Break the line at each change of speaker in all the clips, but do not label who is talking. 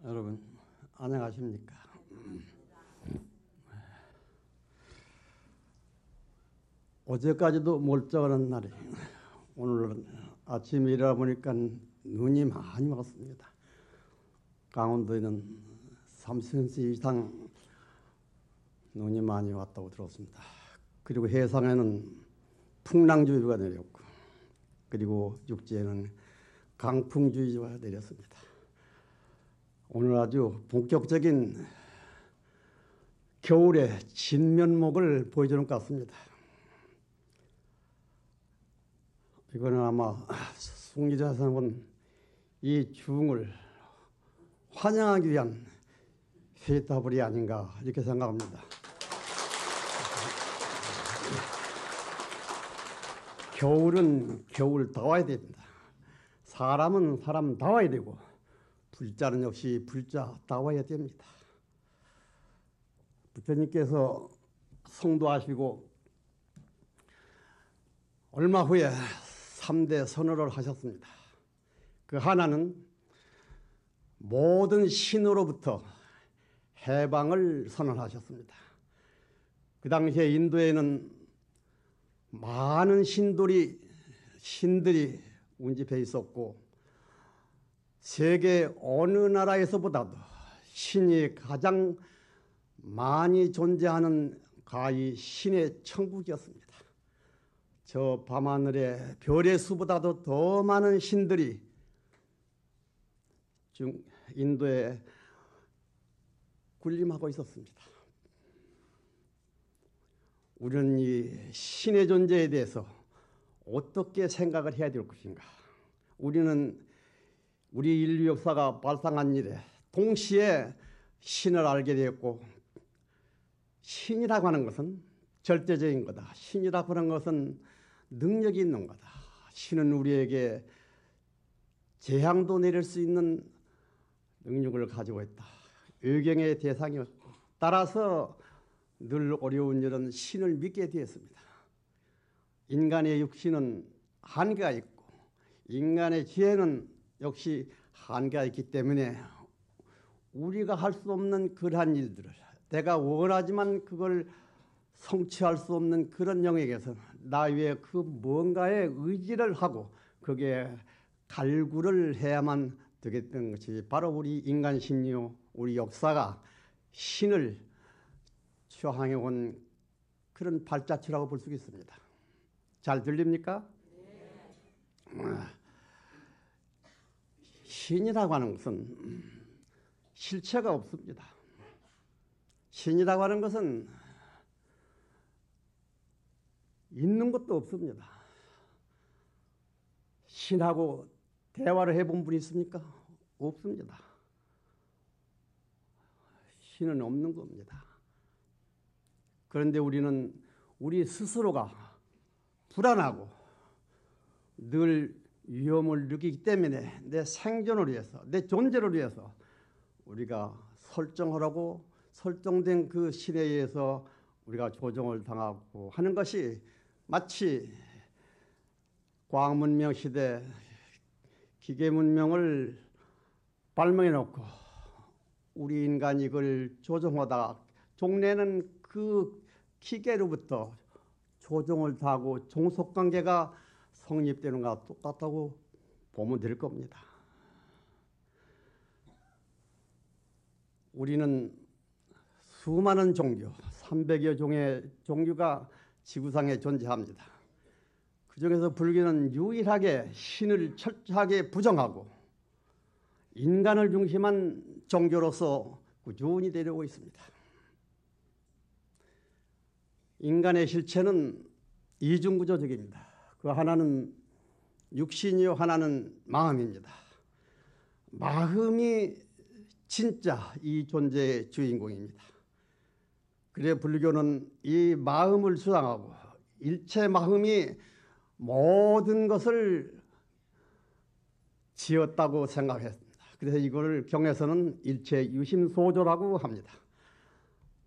여러분 안녕하십니까? 어제까지도 멀쩡한 날이 오늘은 아침에 일어나 보니까 눈이 많이 왔습니다. 강원도에는 3cm 이상 눈이 많이 왔다고 들었습니다. 그리고 해상에는 풍랑주의보가 내렸고, 그리고 육지에는 강풍주의보가 내렸습니다. 오늘 아주 본격적인 겨울의 진면목을 보여주는 것 같습니다. 이거는 아마 숭리자에서는 이 중을 환영하기 위한 회타불이 아닌가 이렇게 생각합니다. 겨울은 겨울다워야 됩니다. 사람은 사람다워야 되고 불자는 역시 불자다워야 됩니다. 부처님께서 성도하시고 얼마 후에 3대 선언을 하셨습니다. 그 하나는 모든 신으로부터 해방을 선언하셨습니다. 그 당시에 인도에는 많은 신들이 운집해 있었고, 세계 어느 나라에서보다도 신이 가장 많이 존재하는 가히 신의 천국이었습니다. 저 밤하늘의 별의 수보다도 더 많은 신들이 인도에 군림하고 있었습니다. 우리는 이 신의 존재에 대해서 어떻게 생각을 해야 될 것인가? 우리는 우리 인류 역사가 발상한 이래 동시에 신을 알게 되었고, 신이라고 하는 것은 절대적인 거다. 신이라고 하는 것은 능력이 있는 거다. 신은 우리에게 재앙도 내릴 수 있는 능력을 가지고 있다. 의경의 대상이었고, 따라서 늘 어려운 일은 신을 믿게 되었습니다. 인간의 육신은 한계가 있고 인간의 지혜는 역시 한계가 있기 때문에 우리가 할 수 없는 그러한 일들을, 내가 원하지만 그걸 성취할 수 없는 그런 영역에서 나 위에 그 뭔가에 의지를 하고 거기에 갈구를 해야만 되겠다는 것이 바로 우리 인간 심리요, 우리 역사가 신을 추앙해 온 그런 발자취라고 볼 수 있습니다. 잘 들립니까? 네. 신이라고 하는 것은 실체가 없습니다. 신이라고 하는 것은 있는 것도 없습니다. 신하고 대화를 해본 분이 있습니까? 없습니다. 신은 없는 겁니다. 그런데 우리는 우리 스스로가 불안하고 늘 위험을 느끼기 때문에 내 생존을 위해서, 내 존재를 위해서 우리가 설정하라고 설정된 그 신에 의해서 우리가 조종을 당하고 하는 것이 마치 과학문명 시대 기계문명을 발명해 놓고 우리 인간이 이걸 조종하다가 종래는 그 기계로부터 조종을 당하고 종속관계가 성립되는 것과 똑같다고 보면 될 겁니다. 우리는 수많은 종교, 300여 종의 종교가 지구상에 존재합니다. 그중에서 불교는 유일하게 신을 철저하게 부정하고 인간을 중심한 종교로서 꾸준히 되려고 있습니다. 인간의 실체는 이중구조적입니다. 그 하나는 육신이요, 하나는 마음입니다. 마음이 진짜 이 존재의 주인공입니다. 그래 불교는 이 마음을 주장하고 일체 마음이 모든 것을 지었다고 생각했습니다. 그래서 이걸 경에서는 일체 유심소조라고 합니다.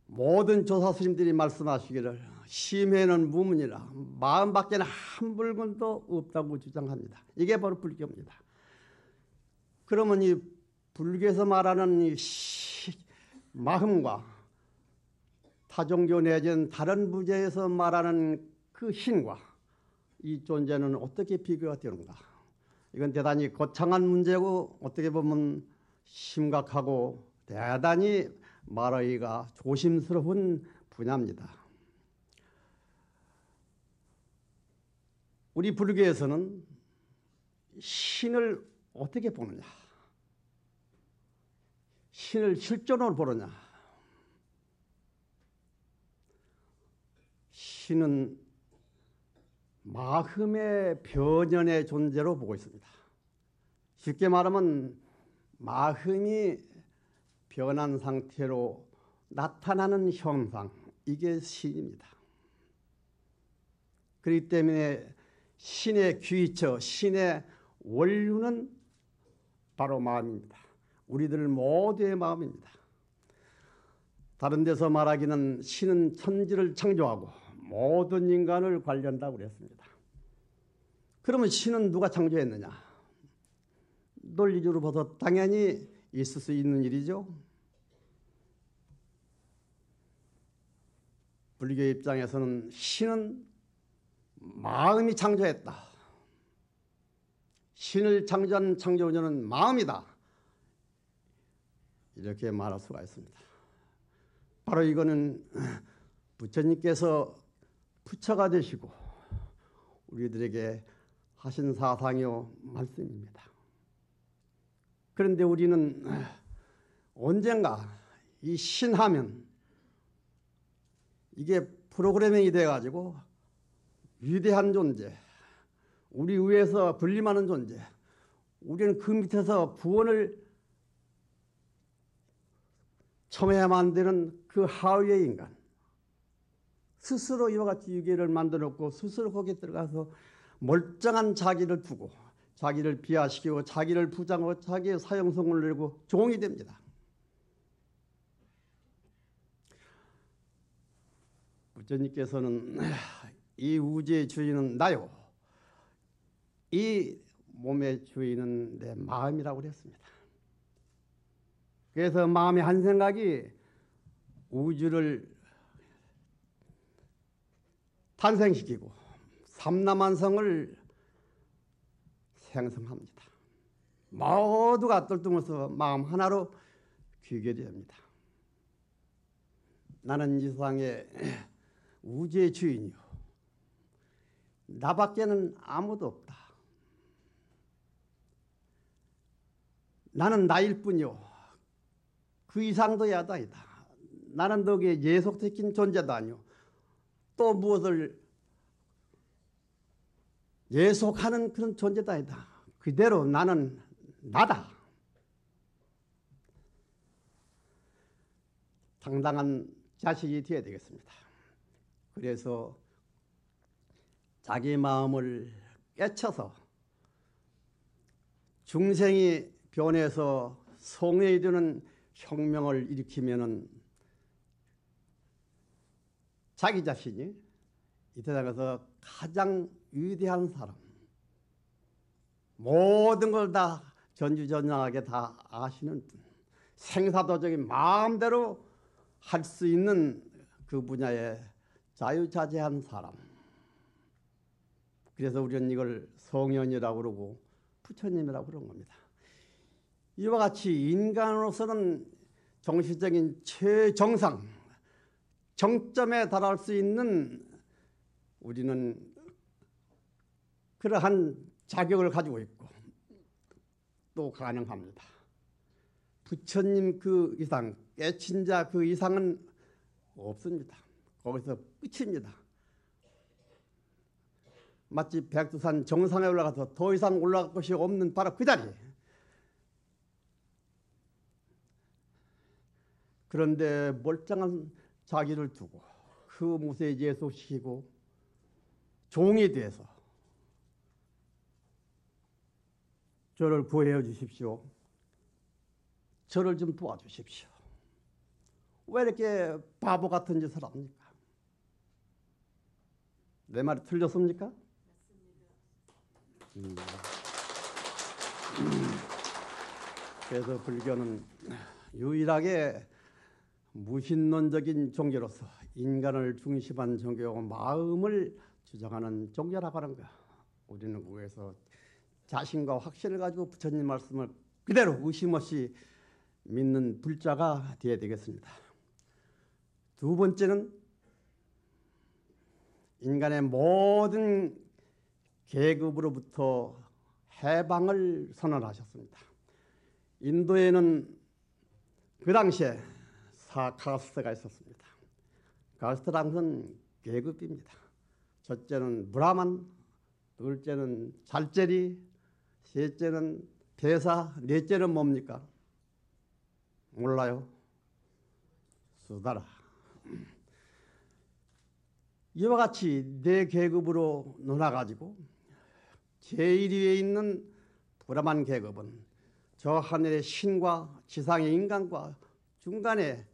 모든 조사 스님들이 말씀하시기를 심해는 무문이라 마음밖에는 한 물건도 없다고 주장합니다. 이게 바로 불교입니다. 그러면 이 불교에서 말하는 이 마음과 타종교 내지는 다른 부재에서 말하는 그 신과 이 존재는 어떻게 비교가 되는가? 이건 대단히 거창한 문제고 어떻게 보면 심각하고 대단히 말하기가 조심스러운 분야입니다. 우리 불교에서는 신을 어떻게 보느냐? 신을 실존으로 보느냐? 신은 마음의 변연의 존재로 보고 있습니다. 쉽게 말하면 마음이 변한 상태로 나타나는 형상, 이게 신입니다. 그렇기 때문에 신의 귀처, 신의 원류는 바로 마음입니다. 우리들 모두의 마음입니다. 다른 데서 말하기는 신은 천지를 창조하고 모든 인간을 관리한다고 그랬습니다. 그러면 신은 누가 창조했느냐? 논리적으로 봐서 당연히 있을 수 있는 일이죠. 불교 입장에서는 신은 마음이 창조했다. 신을 창조한 창조주는 마음이다. 이렇게 말할 수가 있습니다. 바로 이거는 부처님께서 부처가 되시고 우리들에게 하신 사상이요 말씀입니다. 그런데 우리는 언젠가 이 신하면 이게 프로그래밍이 돼가지고 위대한 존재, 우리 위에서 군림하는 존재, 우리는 그 밑에서 구원을 청해야만 되는 그 하위의 인간, 스스로 이와 같이 유괴를 만들었고 스스로 거기에 들어가서 멀쩡한 자기를 두고 자기를 비하시키고 자기를 부장하고 자기의 사형성을 내고 종이 됩니다. 부처님께서는 이 우주의 주인은 나요, 이 몸의 주인은 내 마음이라고 그랬습니다. 그래서 마음의 한 생각이 우주를 탄생시키고 삼라만성을 생성합니다. 모두가 똘뚱해서 마음 하나로 귀결됩니다. 나는 이 세상에 우주의 주인이요, 나밖에는 아무도 없다. 나는 나일 뿐이요, 그 이상도 야다이다. 나는 너에게 예속시킨 존재도 아니요, 또 무엇을 예속하는 그런 존재도 아니다. 그대로 나는 나다. 당당한 자식이 되어야 되겠습니다. 그래서 자기 마음을 깨쳐서 중생이 변해서 성에 이르는 혁명을 일으키면은 자기 자신이 이 세상에서 가장 위대한 사람, 모든 걸 다 전지전능하게 다 아시는 분, 생사도적인 마음대로 할 수 있는 그 분야에 자유자재한 사람. 그래서 우리는 이걸 성현이라고 그러고 부처님이라고 그런 겁니다. 이와 같이 인간으로서는 정신적인 최정상, 정점에 달할 수 있는 우리는 그러한 자격을 가지고 있고 또 가능합니다. 부처님 그 이상, 깨친 자 그 이상은 없습니다. 거기서 끝입니다. 마치 백두산 정상에 올라가서 더 이상 올라갈 것이 없는 바로 그 자리. 그런데 멀쩡한 자기를 두고 그 무쇠에 예속시키고 종이 돼서 저를 구해 주십시오. 저를 좀 도와주십시오. 왜 이렇게 바보 같은 짓을 합니까? 내 말이 틀렸습니까? 맞습니다. 그래서 불교는 유일하게 무신론적인 종교로서 인간을 중심한 종교, 마음을 주장하는 종교라고 하는 거야. 우리는 그에서 자신과 확신을 가지고 부처님 말씀을 그대로 의심 없이 믿는 불자가 되어야 되겠습니다. 두 번째는 인간의 모든 계급으로부터 해방을 선언하셨습니다. 인도에는 그 당시에 4카스트가 있었습니다. 카스트라는 것은 계급입니다. 첫째는 브라만, 둘째는 잘제리, 셋째는 대사, 넷째는 뭡니까? 몰라요? 수다라. 이와 같이 네 계급으로 나눠가지고 제일 위에 있는 브라만 계급은 저 하늘의 신과 지상의 인간과 중간에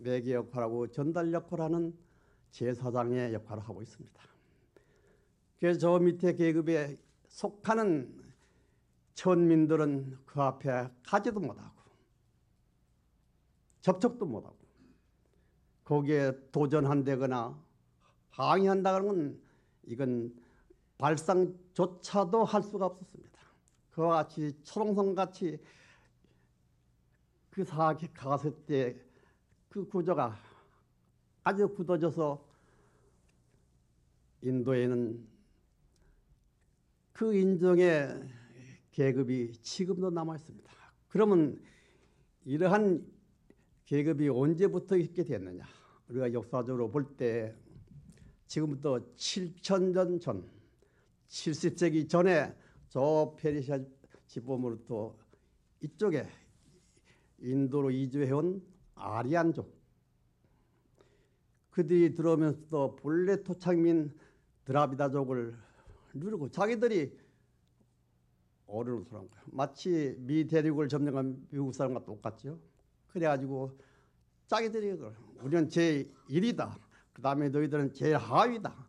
매개 역할하고 전달 역할하는 제사장의 역할을 하고 있습니다. 그래서 저 밑에 계급에 속하는 천민들은 그 앞에 가지도 못하고 접촉도 못하고 거기에 도전한다거나 항의한다는 건 이건 발상조차도 할 수가 없었습니다. 그와 같이 초롱성같이 그 사가세 때 그 구조가 아주 굳어져서 인도에는 그 인종의 계급이 지금도 남아 있습니다. 그러면 이러한 계급이 언제부터 있게 됐느냐? 우리가 역사적으로 볼 때 지금부터 7,000년 전, 70세기 전에 저 페르시아 지범으로부터 이쪽에 인도로 이주해온 아리안족, 그들이 들어오면서 본래 토착민 드라비다족을 누르고 자기들이 어른을 소란 거예요. 마치 미 대륙을 점령한 미국 사람과 똑같죠. 그래가지고 자기들이 우리는 제1이다. 그 다음에 너희들은 제일 하위다.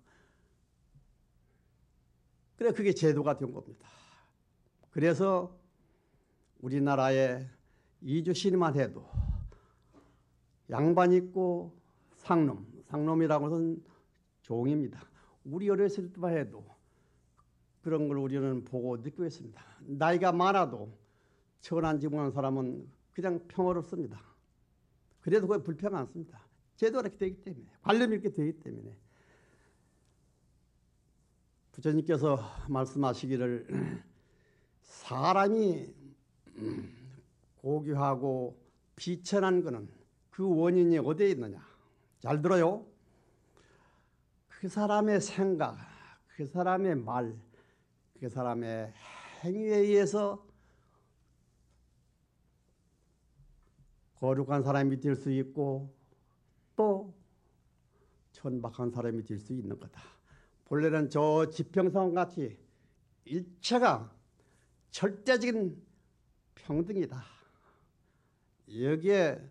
그래 그게 제도가 된 겁니다. 그래서 우리나라에 이주시리만 해도 양반 있고 상놈이라고 하는 종입니다. 우리 어렸을 때만 해도 그런 걸 우리는 보고 느끼고 있습니다. 나이가 많아도 천안지붕한 사람은 그냥 평화롭습니다. 그래도 그게 불평 않습니다. 제도가 이렇게 되기 때문에, 관념이 이렇게 되기 때문에. 부처님께서 말씀하시기를 사람이 고귀하고 비천한 것은 그 원인이 어디에 있느냐? 잘 들어요. 그 사람의 생각, 그 사람의 말, 그 사람의 행위에 의해서 거룩한 사람이 될 수 있고 또 천박한 사람이 될 수 있는 거다. 본래는 저 지평선 같이 일체가 절대적인 평등이다. 여기에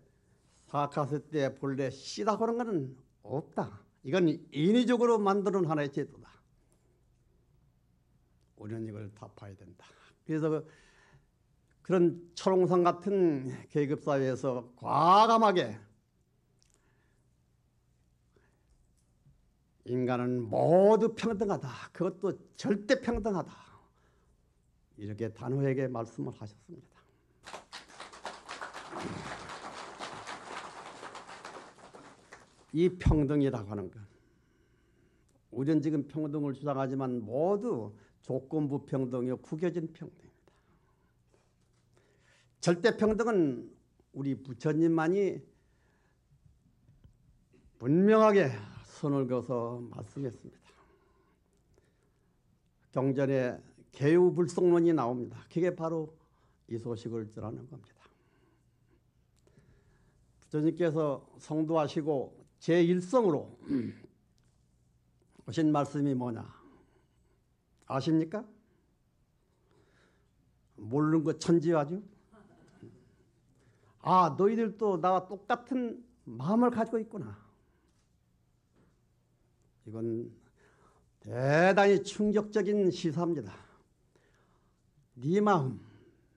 사카스 때 본래 씨라고 하는 것은 없다. 이건 인위적으로 만드는 하나의 제도다. 우리는 이걸 다 봐야 된다. 그래서 그런 초롱성 같은 계급사회에서 과감하게 인간은 모두 평등하다. 그것도 절대 평등하다. 이렇게 단호하게 말씀을 하셨습니다. 이 평등이라고 하는 것, 우리는 지금 평등을 주장하지만 모두 조건부 평등이요 구겨진 평등입니다. 절대 평등은 우리 부처님만이 분명하게 선을 그어서 말씀했습니다. 경전에 개유불성론이 나옵니다. 그게 바로 이 소식을 전하는 겁니다. 부처님께서 성도하시고 제1성으로 하신 말씀이 뭐냐? 아십니까? 모르는 거 천지하죠? 아, 너희들도 나와 똑같은 마음을 가지고 있구나. 이건 대단히 충격적인 시사입니다. 네 마음,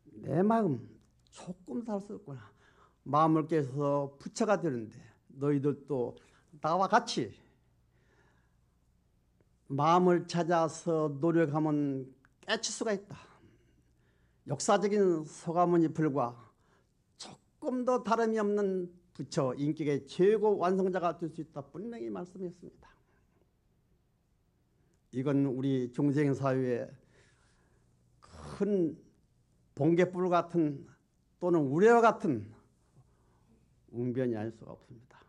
내 마음 조금 살 수 없구나. 마음을 깨서 부처가 되는데 너희들도 나와 같이 마음을 찾아서 노력하면 깨칠 수가 있다. 역사적인 서가모니 불과 조금 더 다름이 없는 부처 인격의 최고 완성자가 될 수 있다. 분명히 말씀했습니다. 이건 우리 중생사회의 큰 번갯불 같은 또는 우레와 같은 웅변이 아닐 수가 없습니다.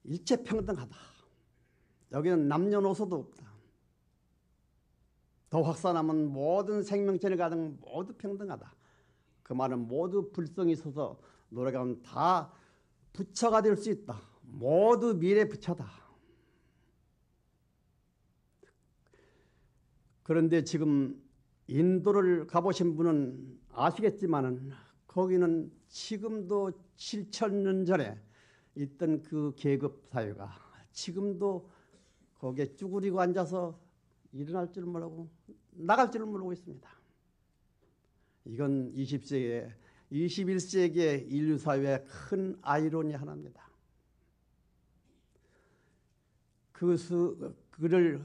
일체평등하다. 여기는 남녀노소도 없다. 더 확산하면 모든 생명체를 가진 모두 평등하다. 그 말은 모두 불성이 있어서 노력하면 다 부처가 될 수 있다. 모두 미래 부처다. 그런데 지금 인도를 가보신 분은 아시겠지만은 거기는 지금도 7,000년 전에 있던 그 계급 사회가 지금도 거기에 쭈그리고 앉아서 일어날 줄 모르고 나갈 줄 모르고 있습니다. 이건 20세기, 21세기의 인류 사회의 큰 아이러니 하나입니다. 그를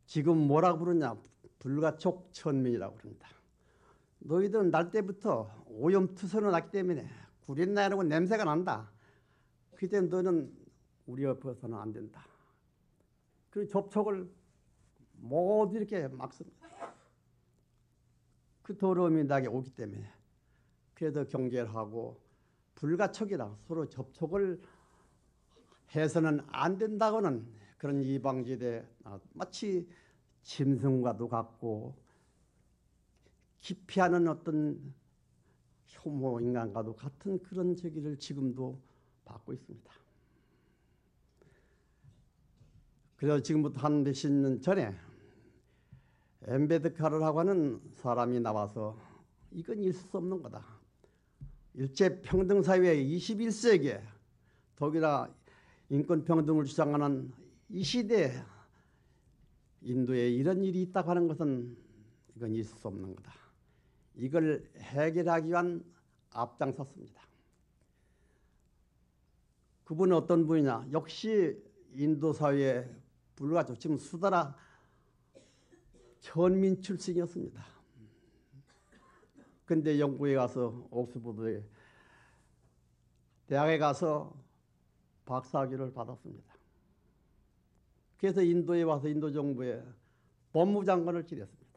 지금 뭐라고 부르냐? 불가촉천민이라고 부릅니다. 너희들은 날 때부터 오염투선을 났기 때문에 구린내라고 냄새가 난다. 그때 너는 우리 옆에서는 안 된다. 그 접촉을 모두 이렇게 막습니다. 그 더러움이 나게 오기 때문에 그래도 경계를 하고 불가촉이라 서로 접촉을 해서는 안 된다고는 그런 이방지대 마치 짐승과도 같고 기피하는 어떤 혐오 인간과도 같은 그런 저기를 지금도 받고 있습니다. 그래서 지금부터 한 몇십 년 전에 엠베드카르라고 하는 사람이 나와서 이건 있을 수 없는 거다. 일제평등사회 21세기에 더구나 인권평등을 주장하는 이 시대에 인도에 이런 일이 있다고 하는 것은 이건 있을 수 없는 거다. 이걸 해결하기 위한 앞장섰습니다. 그분은 어떤 분이냐? 역시 인도 사회의 불가촉, 지금 수다라 천민 출신이었습니다. 근데 영국에 가서 옥스퍼드 대학에 가서 박사학위를 받았습니다. 그래서 인도에 와서 인도 정부에 법무장관을 지냈습니다.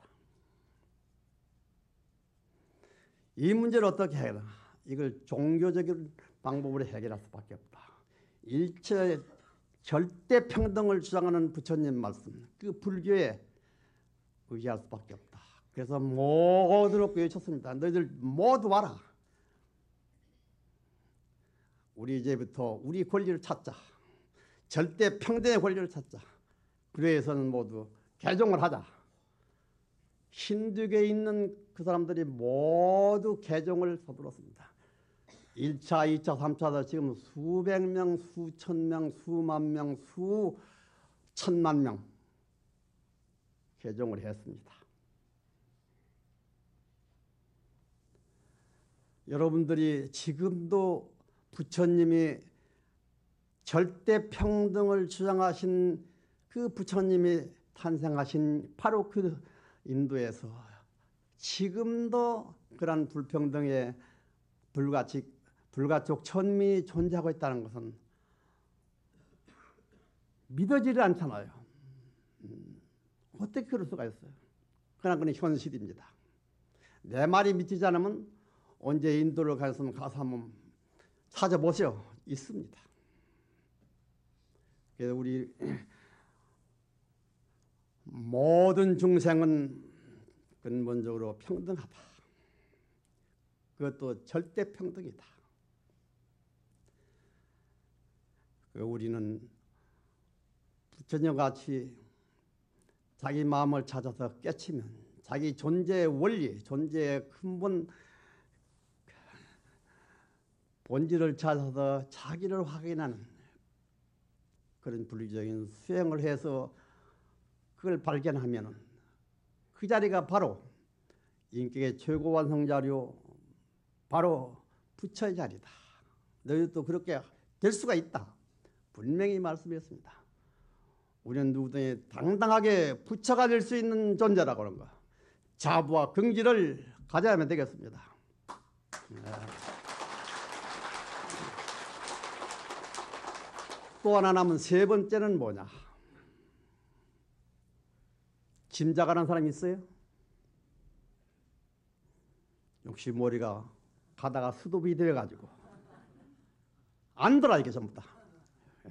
이 문제를 어떻게 해결하나? 이걸 종교적인 방법으로 해결할 수밖에 없다. 일체 절대 평등을 주장하는 부처님 말씀, 그 불교에 의지할 수밖에 없다. 그래서 모두로 외쳤습니다. 너희들 모두 와라. 우리 이제부터 우리 권리를 찾자. 절대 평등의 권리를 찾자. 그래서는 모두 개종을 하자. 힌두교에 있는 그 사람들이 모두 개종을 서둘렀습니다. 1차, 2차, 3차다 지금 수백 명, 수천 명, 수만 명, 수천만 명 개종을 했습니다. 여러분들이 지금도 부처님이 절대 평등을 주장하신 그 부처님이 탄생하신 바로 그 인도에서 지금도 그러한 불평등의 불가촉 천민이 존재하고 있다는 것은 믿어지지 않잖아요. 어떻게 그럴 수가 있어요? 그러나 그건 현실입니다. 내 말이 믿기지 않으면 언제 인도를 가서 한번 찾아보세요. 있습니다. 그래서 우리 모든 중생은 근본적으로 평등하다. 그것도 절대 평등이다. 우리는 부처님같이 자기 마음을 찾아서 깨치면 자기 존재의 원리, 존재의 근본 본질을 찾아서 자기를 확인하는 그런 불리적인 수행을 해서 그걸 발견하면 그 자리가 바로 인격의 최고 완성자료 바로 부처의 자리다. 너희도 그렇게 될 수가 있다. 분명히 말씀했습니다. 우리는 누구든지 당당하게 부처가 될 수 있는 존재라고 하는 거. 자부와 긍지를 가져야만 되겠습니다. 네. 또 하나 남은 세 번째는 뭐냐? 짐작하는 사람 있어요? 역시 머리가 가다가 수도비 되어가지고 안 돌아 이게 전부 다. 예.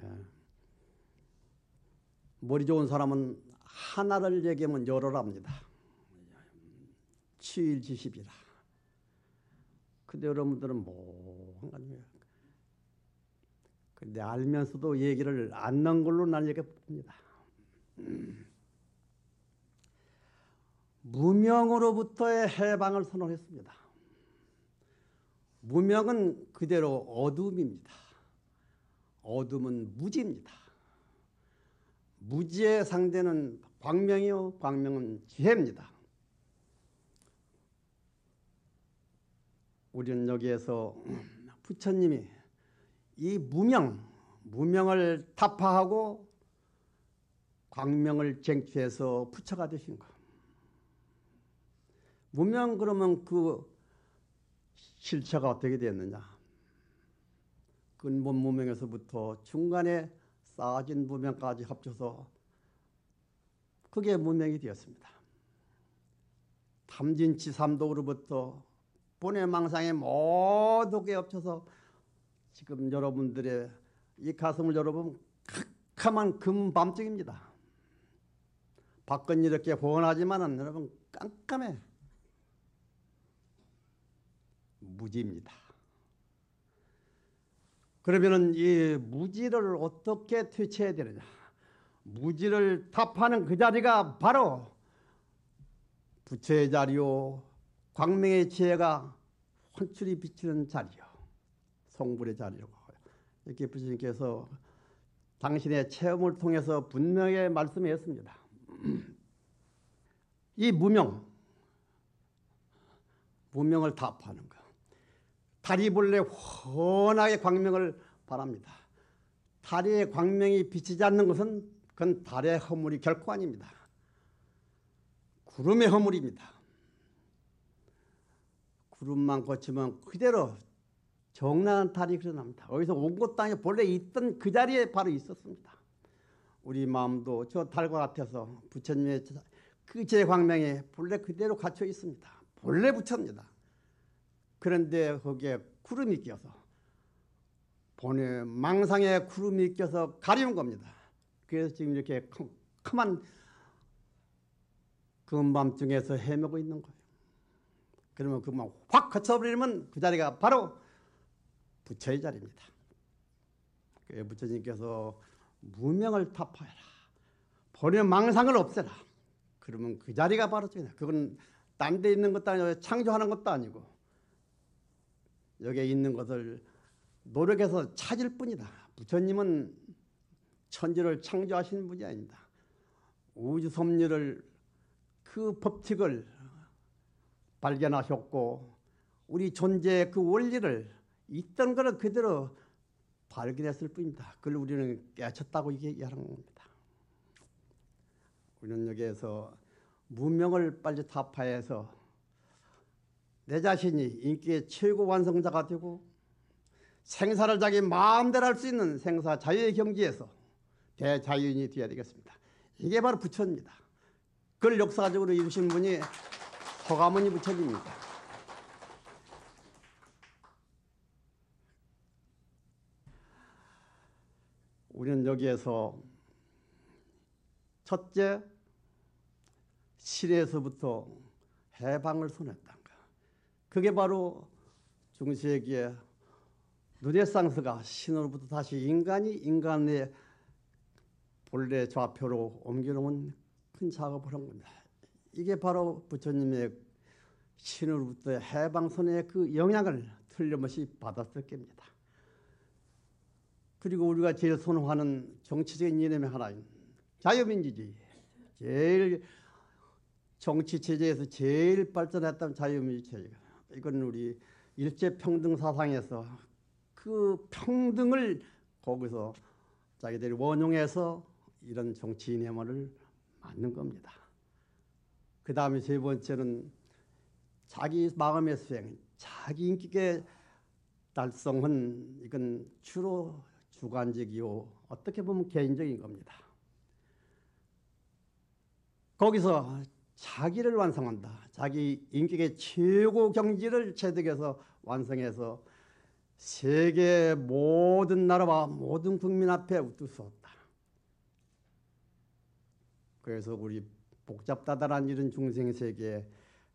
머리 좋은 사람은 하나를 얘기하면 열어랍니다. 치일지십이라. 근데 여러분들은 뭐한 거예요. 근데 알면서도 얘기를 안 넣은 걸로 난 이렇게 봅니다. 무명으로부터의 해방을 선언했습니다. 무명은 그대로 어둠입니다. 어둠은 무지입니다. 무지의 상대는 광명이요, 광명은 지혜입니다. 우리는 여기에서 부처님이 이 무명을 타파하고 광명을 쟁취해서 부처가 되신 것. 무명 그러면 그 실체가 어떻게 됐느냐? 근본 무명에서부터 중간에 쌓아진 무명까지 합쳐서 그게 무명이 되었습니다. 탐진치 삼독으로부터 본해망상의 모든 게 합쳐서 지금 여러분들의 이 가슴을 열어보면 캄캄한 금밤중입니다. 밖은 이렇게 훤하지만은 여러분 깜깜해. 무지입니다. 그러면은 이 무지를 어떻게 퇴치해야 되느냐? 무지를 타파하는 그 자리가 바로 부처의 자리요, 광명의 지혜가 혼쭐이 비치는 자리요, 성불의 자리라고 하요. 이렇게 부처님께서 당신의 체험을 통해서 분명히 말씀했습니다. 이 무명을 타파하는 것. 달이 본래 훤하게 광명을 바랍니다. 달의 광명이 비치지 않는 것은 그건 달의 허물이 결코 아닙니다. 구름의 허물입니다. 구름만 거치면 그대로 정나는 달이 일어납니다. 어디서 온 것도 아니고 본래 있던 그 자리에 바로 있었습니다. 우리 마음도 저 달과 같아서 부처님의 그 제 광명에 본래 그대로 갇혀 있습니다. 본래 부처입니다. 그런데 거기에 구름이 껴서 본래 망상에 구름이 껴서 가리운 겁니다. 그래서 지금 이렇게 컴컴한 금밤중에서 헤매고 있는 거예요. 그러면 그만 확 거쳐버리면 그 자리가 바로 부처의 자리입니다. 그래서 부처님께서 무명을 타파해라. 본래 망상을 없애라. 그러면 그 자리가 바로 저기다. 그건 딴 데 있는 것도 아니고 창조하는 것도 아니고 여기에 있는 것을 노력해서 찾을 뿐이다. 부처님은 천지를 창조하시는 분이 아닙니다. 우주 섭리를 그 법칙을 발견하셨고 우리 존재의 그 원리를 있던 것을 그대로 발견했을 뿐입니다. 그걸 우리는 깨쳤다고 얘기하는 겁니다. 우리는 여기에서 무명을 빨리 타파해서 내 자신이 인격의 최고 완성자가 되고 생사를 자기 마음대로 할 수 있는 생사 자유의 경지에서 대자유인이 되어야 되겠습니다. 이게 바로 부처입니다. 그걸 역사적으로 이루신 분이 서가모니 부처님입니다. 우리는 여기에서 첫째, 실에서부터 해방을 선언했다. 그게 바로 중세기에 르네상스가 신으로부터 다시 인간의 본래 좌표로 옮겨놓은 큰 작업을 한 겁니다. 이게 바로 부처님의 신으로부터의 해방선의 그 영향을 틀림없이 받았을 겁니다. 그리고 우리가 제일 선호하는 정치적인 이념의 하나인 자유민주주의, 제일 정치 체제에서 제일 발전했던 자유민주 체제가, 이건 우리 일제평등 사상에서 그 평등을 거기서 자기들이 원용해서 이런 정치 이념을 만든 겁니다. 그 다음에 세 번째는 자기 마음의 수행, 자기 인격의 달성은 이건 주로 주관적이요, 어떻게 보면 개인적인 겁니다. 거기서 자기를 완성한다. 자기 인격의 최고 경지를 체득해서 완성해서 세계 모든 나라와 모든 국민 앞에 웃두었다. 그래서 우리 복잡다단한 이런 중생세계에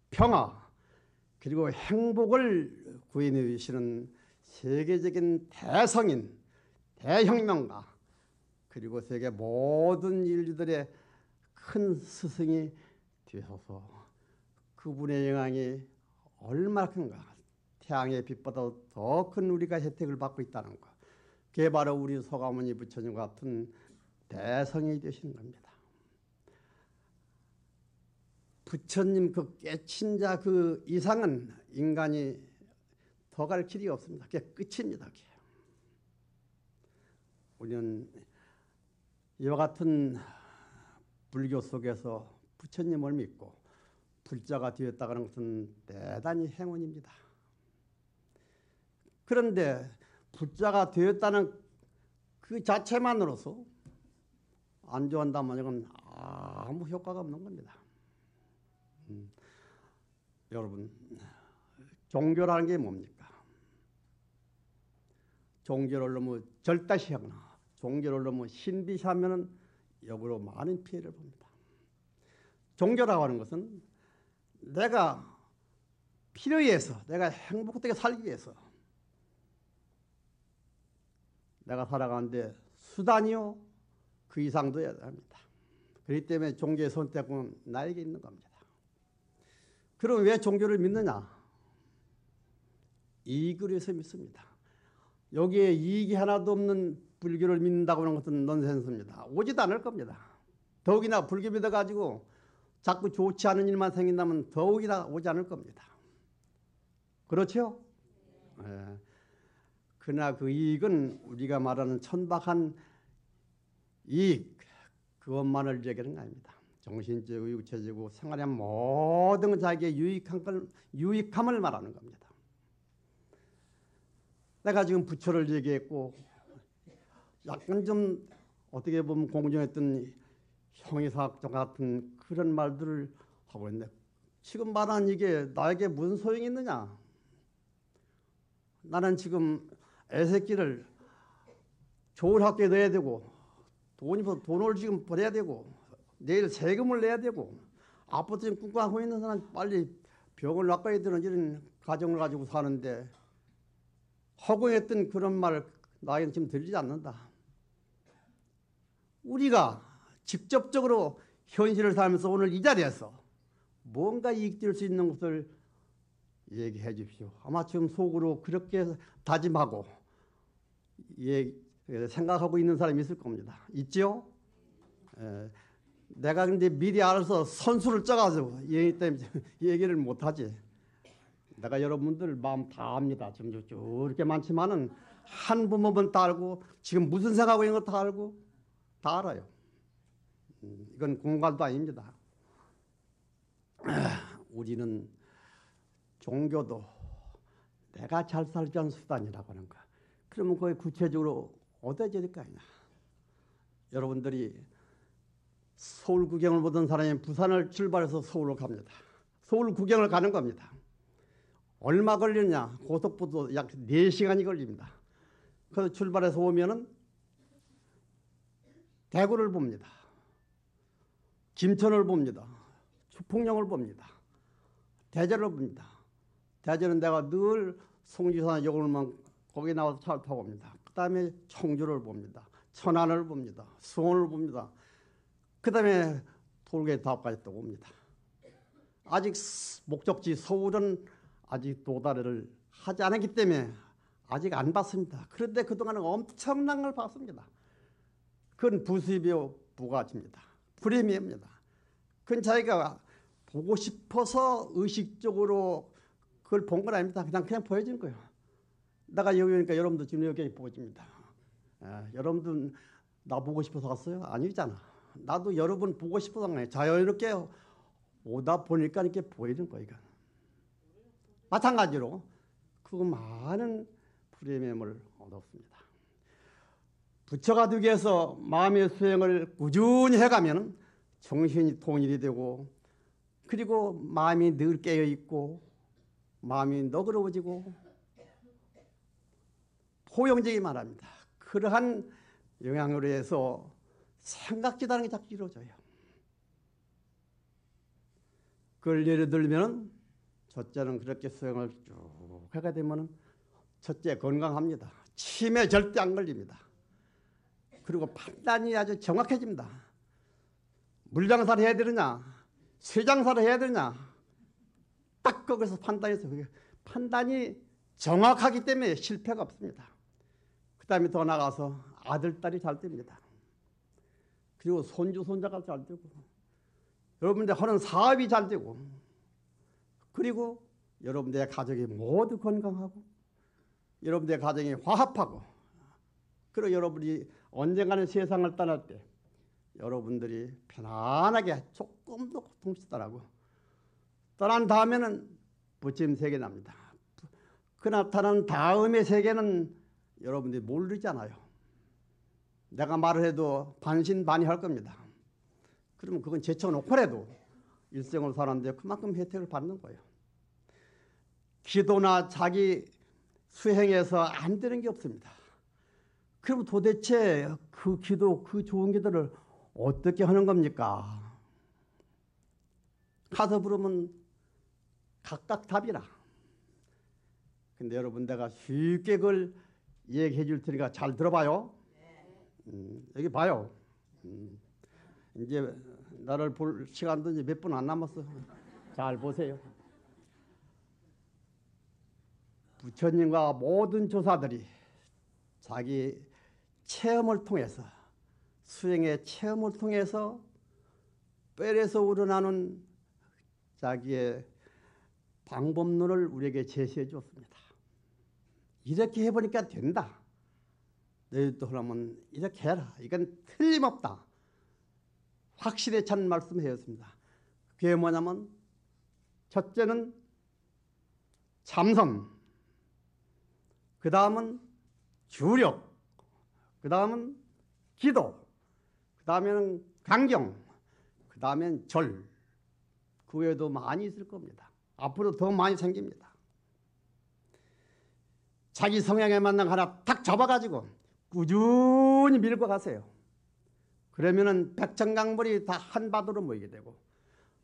평화 그리고 행복을 구현해 주시는 세계적인 대성인, 대혁명가, 그리고 세계 모든 인류들의 큰 스승이 되셔서 그분의 영향이 얼마나 큰가, 태양의 빛보다 더 큰 우리가 혜택을 받고 있다는 것, 그게 바로 우리 소가모니 부처님 같은 대성이 되시는 겁니다. 부처님 그 깨친 자 그 이상은 인간이 더 갈 길이 없습니다. 그게 끝입니다. 그게. 우리는 이와 같은 불교 속에서 부처님을 믿고 불자가 되었다는 것은 대단히 행운입니다. 그런데 불자가 되었다는 그 자체만으로서 안 좋아한다면 이건 아무 효과가 없는 겁니다. 여러분, 종교라는 게 뭡니까? 종교를 너무 절다시하거나 종교를 너무 신비시하면 역으로 많은 피해를 봅니다. 종교라고 하는 것은 내가 필요에 의해서, 내가 행복하게 살기 위해서 내가 살아가는데 수단이요, 그 이상도 해야 합니다. 그렇기 때문에 종교의 선택은 나에게 있는 겁니다. 그럼 왜 종교를 믿느냐? 이익을 위해서 믿습니다. 여기에 이익이 하나도 없는 불교를 믿는다고 하는 것은 넌센스입니다. 오지도 않을 겁니다. 더욱이나 불교 믿어가지고 자꾸 좋지 않은 일만 생긴다면 더욱이나 오지 않을 겁니다. 그렇죠? 예. 그러나 그 이익은 우리가 말하는 천박한 이익, 그것만을 얘기하는 거 아닙니다. 정신적이고 육체적이고 생활의 모든 자기의 유익함을 말하는 겁니다. 내가 지금 부처를 얘기했고 약간 좀 어떻게 보면 공정했던 형이사학적 같은 그런 말들을 하고 있는데, 지금 말하는 이게 나에게 무슨 소용이 있느냐? 나는 지금 애새끼를 좋은 학교에 넣어야 되고 돈을 지금 벌어야 되고 내일 세금을 내야 되고 아파트 지금 꿈꿔하고 있는 사람 빨리 병을 낚아야 되는 이런 가정을 가지고 사는데 허구했던 그런 말 나에게는 지금 들리지 않는다. 우리가 직접적으로 현실을 살면서 오늘 이 자리에서 뭔가 이익될 수 있는 것을 얘기해 주십시오. 아마 지금 속으로 그렇게 다짐하고 생각하고 있는 사람이 있을 겁니다. 있죠? 내가 근데 미리 알아서 선수를 쪄가지고 얘기 때문에 얘기를 못하지. 내가 여러분들 마음 다 압니다. 지금 이렇게 많지만은 한 부모분 다 알고 지금 무슨 생각하고 있는 거 다 알고 다 알아요. 이건 공갈도 아닙니다. 우리는 종교도 내가 잘 살기 위한 수단이라고 하는 거야. 그러면 거기 구체적으로 어디에 될 거 아니냐. 여러분들이 서울 구경을 보던 사람이 부산을 출발해서 서울로 갑니다. 서울 구경을 가는 겁니다. 얼마 걸리냐? 고속버스 약 4시간이 걸립니다. 그래서 출발해서 오면은 대구를 봅니다. 김천을 봅니다. 수풍령을 봅니다. 대전을 봅니다. 대전은 내가 늘 송지산 역을만 거기 나와서 차를 타고 옵니다. 그 다음에 청주를 봅니다. 천안을 봅니다. 수원을 봅니다. 그 다음에 톨게이트 앞까지 또 옵니다. 아직 목적지 서울은 아직 도달을 하지 않았기 때문에 아직 안 봤습니다. 그런데 그동안은 엄청난 걸 봤습니다. 그건 부수입이요 부가치입니다. 프리미엄입니다. 그건 자기가 보고 싶어서 의식적으로 그걸 본 건 아닙니다. 그냥 보여진 거예요. 내가 여기 오니까 여러분도 지금 여기 보여집니다. 여러분들 나 보고 싶어서 왔어요? 아니잖아. 나도 여러분 보고 싶어서 간 거예요. 자연스럽게 오다 보니까 이렇게 보이는 거예요. 마찬가지로 그 많은 불의 매물 얻었습니다. 부처가 되기 위해서 마음의 수행을 꾸준히 해가면 정신이 통일이 되고, 그리고 마음이 늘 깨어있고 마음이 너그러워지고 포용적이 말합니다. 그러한 영향으로 해서 생각지도 않은 게 자꾸 이루어져요. 그걸 예를 들면 첫째는 그렇게 수행을 쭉 하게 되면 첫째 건강합니다. 치매 절대 안 걸립니다. 그리고 판단이 아주 정확해집니다. 물장사를 해야 되느냐 쇠장사를 해야 되느냐 딱 거기서 판단해서 판단이 정확하기 때문에 실패가 없습니다. 그 다음에 더 나가서 아들, 딸이 잘 됩니다. 그리고 손주, 손자가 잘 되고 여러분들 하는 사업이 잘 되고, 그리고 여러분들의 가정이 모두 건강하고 여러분들의 가정이 화합하고, 그리고 여러분이 언젠가는 세상을 떠날 때 여러분들이 편안하게 조금 더 고통스럽더라고 떠난 다음에는 부처님 세계 납니다. 그 나타난 다음의 세계는 여러분들이 모르잖아요. 내가 말을 해도 반신반의할 겁니다. 그러면 그건 제쳐놓고라도 일생을 사는데 그만큼 혜택을 받는 거예요. 기도나 자기 수행에서 안 되는 게 없습니다. 그럼 도대체 그 기도, 그 좋은 기도를 어떻게 하는 겁니까? 가서 부르면 각각 답이라. 근데 여러분 내가 쉽게 그걸 얘기해 줄 테니까 잘 들어봐요. 여기 봐요. 이제 나를 볼 시간도 이제 몇 분 안 남았어. 잘 보세요. 부처님과 모든 조사들이 자기 체험을 통해서, 수행의 체험을 통해서 뼈에서 우러나는 자기의 방법론을 우리에게 제시해 주었습니다. 이렇게 해보니까 된다. 너희도 그러면 이렇게 해라. 이건 틀림없다. 확실히 찬 말씀하였습니다. 그게 뭐냐면 첫째는 참선, 그 다음은 주력, 그 다음은 기도, 그 다음에는 강경, 그 다음엔 절. 그 외에도 많이 있을 겁니다. 앞으로 더 많이 생깁니다. 자기 성향에 맞는 거 하나 탁 잡아가지고 꾸준히 밀고 가세요. 그러면은 백천강물이 다 한바다로 모이게 되고,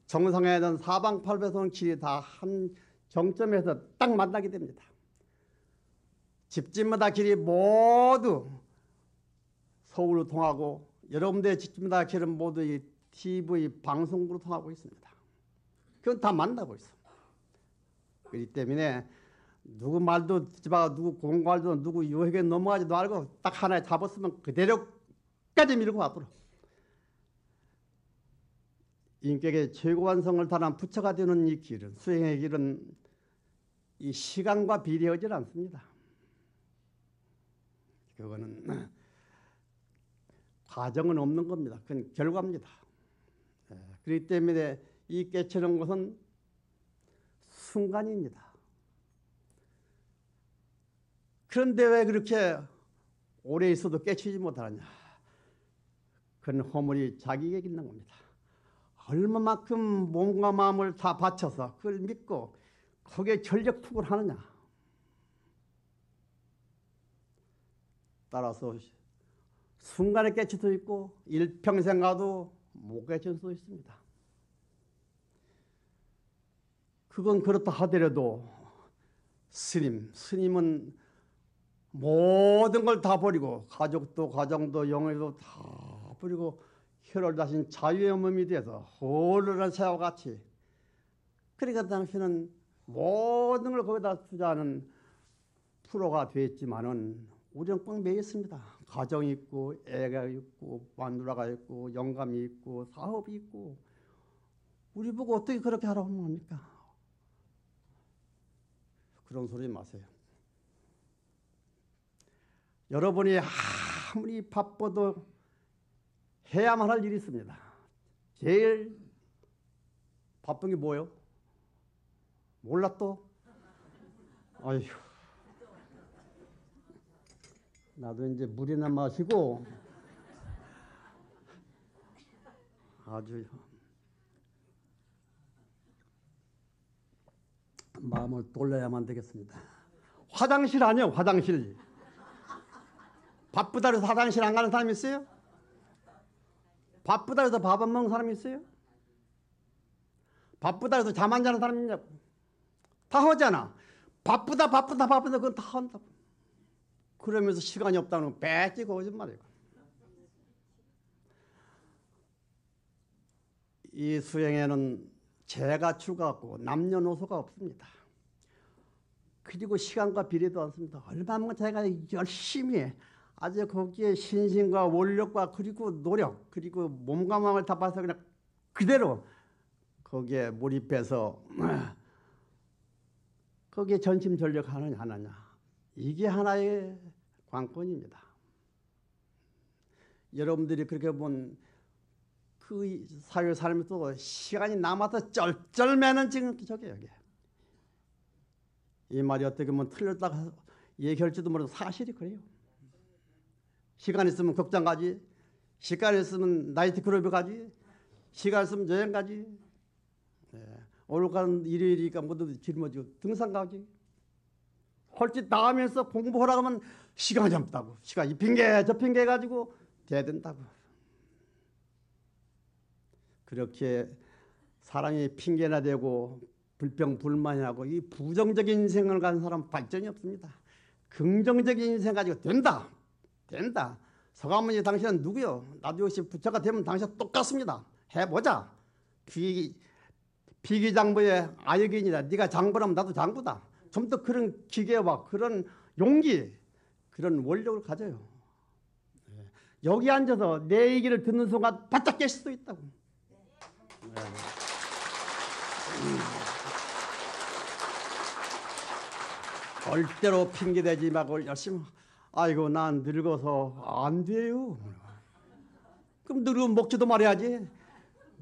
정상에 있는 사방팔배성 길이 다 한 정점에서 딱 만나게 됩니다. 집집마다 길이 모두 서울로 통하고, 여러분들의 집집마다 길은 모두 이 TV 방송국으로 통하고 있습니다. 그건 다 만나고 있어. 그렇기 때문에 누구 말도 듣지 마, 누구 공갈도 누구 유혹에 넘어가지도 말고 딱 하나 잡았으면 그대로까지 밀고 가도록. 인격의 최고 완성을 달한 부처가 되는 이 길은, 수행의 길은 이 시간과 비례하지 않습니다. 그거는 과정은 없는 겁니다. 그건 결과입니다. 그렇기 때문에 이 깨치는 것은 순간입니다. 그런데 왜 그렇게 오래 있어도 깨치지 못하느냐? 그건 허물이 자기에게 있는 겁니다. 얼마만큼 몸과 마음을 다 바쳐서 그걸 믿고 거기에 전력 투구를 하느냐? 따라서 순간에 깨칠 수도 있고 일평생 가도 못 깨칠 수도 있습니다. 그건 그렇다 하더라도 스님은 모든 걸 다 버리고, 가족도 가정도 영혼도 다 버리고 혈을 다신 자유의 몸이 돼서 홀로란 새와 같이, 그러니까 당신은 모든 걸 거기다 투자하는 프로가 됐지만은 우리는 꽉 매여 있습니다. 가정이 있고 애가 있고 마누라가 있고 영감이 있고 사업이 있고 우리 보고 어떻게 그렇게 하라고 하는 겁니까? 그런 소리 마세요. 여러분이 아무리 바빠도 해야만 할 일이 있습니다. 제일 바쁜 게 뭐예요? 몰라 또? 아휴. 나도 이제 물이나 마시고 아주 마음을 돌려야만 되겠습니다. 화장실 아니요, 화장실. 바쁘다 해서 화장실 안 가는 사람 있어요? 바쁘다 해서 밥 안 먹는 사람 있어요? 바쁘다 해서 잠 안 자는 사람 있냐고. 다 하잖아. 바쁘다 그건 다 한다고. 그러면서 시간이 없다는 건 빼지 거짓말이에요. 이 수행에는 죄가 추가하고 남녀노소가 없습니다. 그리고 시간과 비례도 않습니다. 얼마나 제가 열심히 아주 거기에 신심과 원력과 그리고 노력 그리고 몸과 마음을 다 봐서 그냥 그대로 거기에 몰입해서 거기에 전심전력하느냐 안 하냐, 이게 하나의 관건입니다. 여러분들이 그렇게 본 그 사회 살면서 시간이 남아서 쩔쩔매는 지금 저게요. 이 말이 어떻게 보면 틀렸다가 얘기할지도 모르는 사실이 그래요. 시간 있으면 극장 가지, 시간 있으면 나이트클럽에 가지, 시간 있으면 여행 가지. 오늘 가는 일요일이니까 모두 짊어지고 등산 가지. 헐짓 다 하면서 공부하라고 하면 시간이 없다고. 시간 이 핑계 저 핑계 가지고 대든다고. 그렇게 사람이 핑계나 대고 불평불만하고 이 부정적인 인생을 가는 사람은 발전이 없습니다. 긍정적인 인생 가지고 된다. 서가모니 당신은 누구요? 나도 역시 부처가 되면 당신 똑같습니다. 해보자. 비기장부의 아역인이다. 네가 장부라면 나도 장부다. 좀 더 그런 기계와 그런 용기, 그런 원력을 가져요. 여기 앉아서 내 얘기를 듣는 순간 바짝 깨실 수 있다고. 절대로 핑계대지 말고 열심히. 아이고 난 늙어서 안 돼요. 그럼 늙으면 먹지도 말아야지.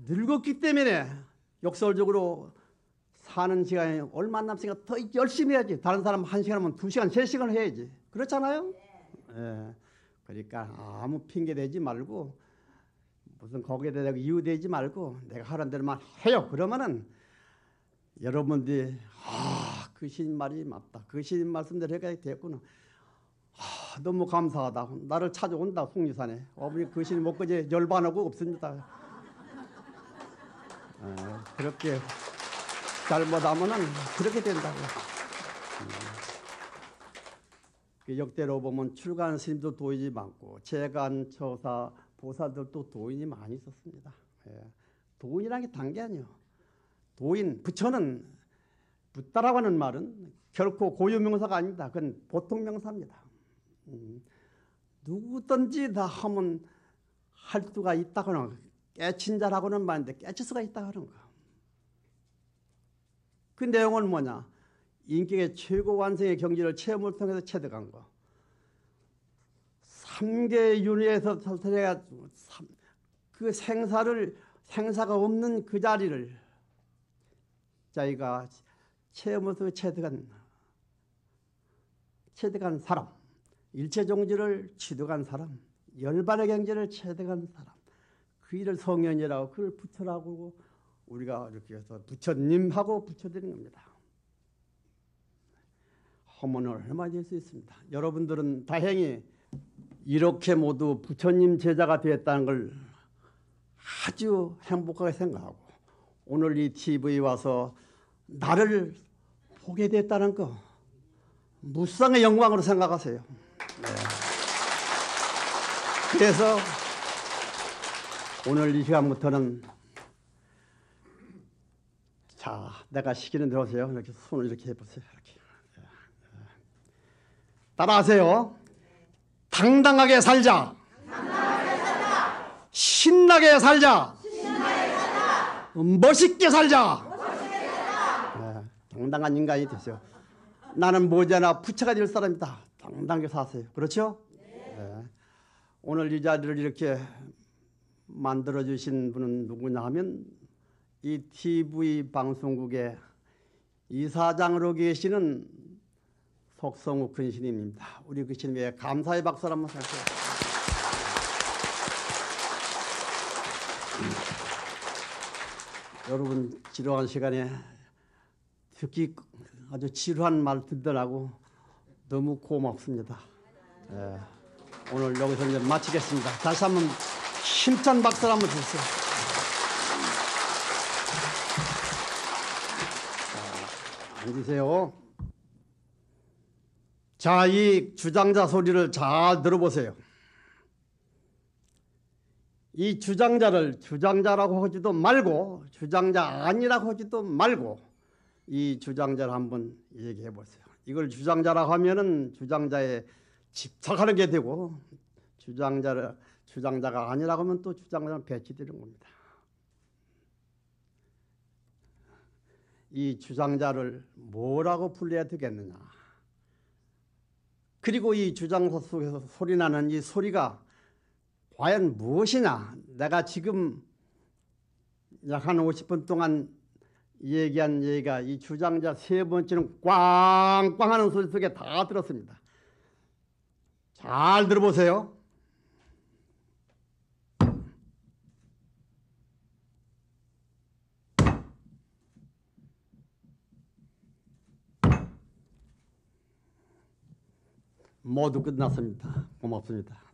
늙었기 때문에 역설적으로 사는 시간이 얼마 안 남으니까 더 열심히 해야지. 다른 사람 1시간 하면 2시간, 3시간 해야지. 그렇잖아요? 예. 그러니까 아무 핑계 대지 말고 무슨 거기에 대해서 이유되지 말고 내가 하라는 대로만 해요. 그러면은 여러분들이 그 시인 말이 맞다. 그 시인 말씀대로 해야 되겠구나. 너무 감사하다. 나를 찾아온다. 속리산에. 어머니 그 시인 먹고지 열반하고 없습니다. 그렇게 잘못하면은 그렇게 된다고. 역대로 보면 출간 스님도 도인이 많고 재간 처사 보살들도 도인이 많이 있었습니다. 도인이라는 게 단 게 아니에요. 도인, 부처는 붓다라고 하는 말은 결코 고유 명사가 아닙니다. 그건 보통 명사입니다. 누구든지 다 하면 할 수가 있다고 하는 거. 깨친 자라고는 말인데 깨칠 수가 있다고 하는 거. 그 내용은 뭐냐? 인격의 최고 완성의 경지를 체험을 통해서 체득한 거. 3계 윤회에서 설해가지고 그 생사가 없는 그 자리를 자기가 체험을 통해 체득한 사람, 일체종지를 취득한 사람, 열반의 경지를 체득한 사람, 그 일을 성현이라고 그걸 부처라고 우리가 이렇게 해서 부처님하고 붙여드리는 겁니다. 허문을 얼마나 될 수 있습니다. 여러분들은 다행히 이렇게 모두 부처님 제자가 되었다는 걸 아주 행복하게 생각하고 오늘 이 TV에 와서 나를 보게 됐다는 거 무상의 영광으로 생각하세요. 네. 그래서 오늘 이 시간부터는 자, 내가 시키는 대로 하세요. 이렇게 손을 이렇게 해보세요. 이렇게. 따라하세요. 당당하게 살자. 신나게 살자. 멋있게 살자. 당당한 인간이 되세요. 나는 머지않아 부처가 될 사람이다. 당당하게 사세요. 그렇죠? 네. 오늘 이 자리를 이렇게 만들어주신 분은 누구냐 하면 이 TV 방송국의 이사장으로 계시는 석성욱 근신입니다. 우리 근신님의 감사의 박수를 한번 할게요. 여러분 지루한 시간에 특히 아주 지루한 말 듣더라고 너무 고맙습니다. 오늘 여기서 이제 마치겠습니다. 다시 한번 힘찬 박수를 한번 주세요. 앉으세요. 자, 이 주장자 소리를 잘 들어보세요. 이 주장자를 주장자라고 하지도 말고 주장자 아니라고 하지도 말고 이 주장자를 한번 얘기해 보세요. 이걸 주장자라고 하면은 주장자에 집착하는 게 되고 주장자가 아니라고 하면 또 주장자는 배치되는 겁니다. 이 주장자를 뭐라고 불러야 되겠느냐. 그리고 이 주장사 속에서 소리나는 이 소리가 과연 무엇이냐. 내가 지금 약 한 50분 동안 얘기한 얘기가 이 주장자 세 번째는 꽝꽝 하는 소리 속에 다 들었습니다. 잘 들어보세요. 모두 끝났습니다. 고맙습니다.